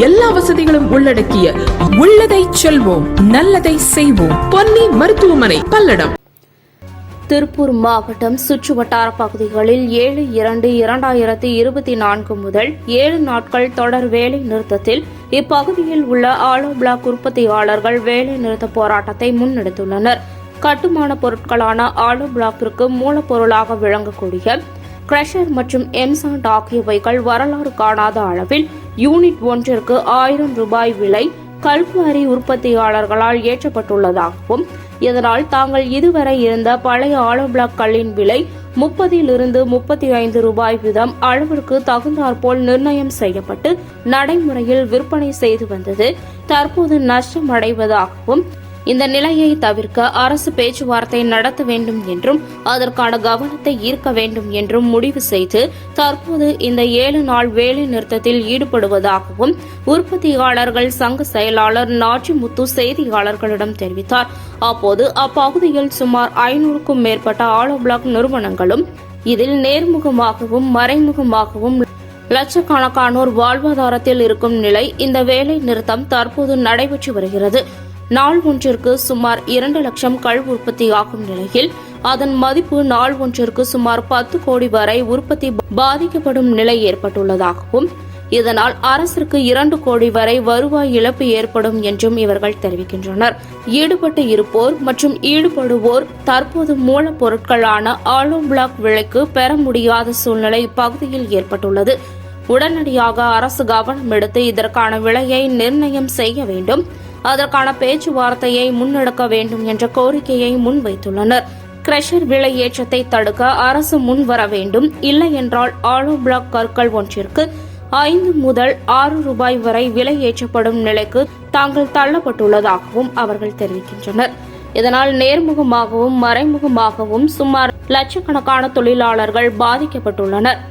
எல்லா வசதிகளும் உள்ளடக்கிய உள்ளதை செல்வோம் நல்லதை செய்வோம் பொன்னி மருத்துவமனை பல்லடம். திருப்பூர் மாவட்டம் சுற்றுவட்டார பகுதிகளில் 7/2/2024 முதல் 7 நாட்கள் தொடர் வேலை நிறுத்தத்தில் இப்பகுதியில் உள்ள ஆலோ பிளாக் உற்பத்தியாளர்கள் வேலை நிறுத்த போராட்டத்தை முன்னெடுத்துள்ளனர். கட்டுமான பொருட்களான ஆலோ பிளாக்கிற்கு மூலப்பொருளாக விளங்கக்கூடிய கிரஷர் மற்றும் எம்சாண்ட் ஆகியவைகள் வரலாறு காணாத அளவில் யூனிட் ஒன்றிற்கு 1000 ரூபாய் விலை கல்குவாரி உற்பத்தியாளர்களால் ஏற்றப்பட்டுள்ளதாகவும், இதனால் தாங்கள் இதுவரை இருந்த பழைய ஆலோ பிளாக் கல்லின் விலை 30 - 35 ரூபாய் வீதம் அளவிற்கு தகுந்தாற்போல் நிர்ணயம் செய்யப்பட்டு நடைமுறையில் விற்பனை செய்து வந்தது தற்போது நஷ்டமடைவதாகவும், இந்த நிலையை தவிர்க்க அரசு பேச்சுவார்த்தை நடத்த வேண்டும் என்றும் அதற்கான கவனத்தை ஈர்க்க வேண்டும் என்றும் முடிவு செய்து தற்போது இந்த 7 நாள் வேலை நிறுத்தத்தில் ஈடுபடுவதாகவும் உற்பத்தியாளர்கள் சங்க செயலாளர் நாச்சிமுத்து செய்தியாளர்களிடம் தெரிவித்தார். அப்போது அப்பகுதியில் சுமார் 500க்கும் மேற்பட்ட ஆலோ பிளாக் நிறுவனங்களும் இதில் நேர்முகமாகவும் மறைமுகமாகவும் லட்சக்கணக்கானோர் வாழ்வாதாரத்தில் இருக்கும் நிலை இந்த வேலை நிறுத்தம் தற்போது நடைபெற்று வருகிறது. நாள் ஒன்றிற்கு சுமார் 2 லட்சம் கள் உற்பத்தியாகும் நிலையில் அதன் மதிப்பு நாள் ஒன்றிற்கு சுமார் 10 கோடி வரை உற்பத்தி பாதிக்கப்படும் நிலை ஏற்பட்டுள்ளதாகவும், இதனால் அரசிற்கு 2 கோடி வரை வருவாய் இழப்பு ஏற்படும் என்றும் இவர்கள் தெரிவிக்கின்றனர். ஈடுபட்டு இருப்போர் மற்றும் ஈடுபடுவோர் தற்போது மூலப்பொருட்களான ஆலோ பிளாக் விலைக்கு பெற முடியாத சூழ்நிலை இப்பகுதியில் ஏற்பட்டுள்ளது. உடனடியாக அரசு கவனம் எடுத்து இதற்கான விலையை நிர்ணயம் செய்ய வேண்டும், அதற்கான பேச்சுவார்த்தையை முன்னெடுக்க வேண்டும் என்ற கோரிக்கையை முன்வைத்துள்ளனர். கிரஷர் விலை ஏற்றத்தை தடுக்க அரசு முன்வர வேண்டும், இல்லை என்றால் ஆலோ பிளாக் கற்கள் ஒன்றிற்கு 5 முதல் 6 ரூபாய் வரை விலை ஏற்றப்படும் நிலைக்கு தாங்கள் தள்ளப்பட்டுள்ளதாகவும் அவர்கள் தெரிவிக்கின்றனர். இதனால் நேர்முகமாகவும் மறைமுகமாகவும் சுமார் லட்சக்கணக்கான தொழிலாளர்கள் பாதிக்கப்பட்டுள்ளனர்.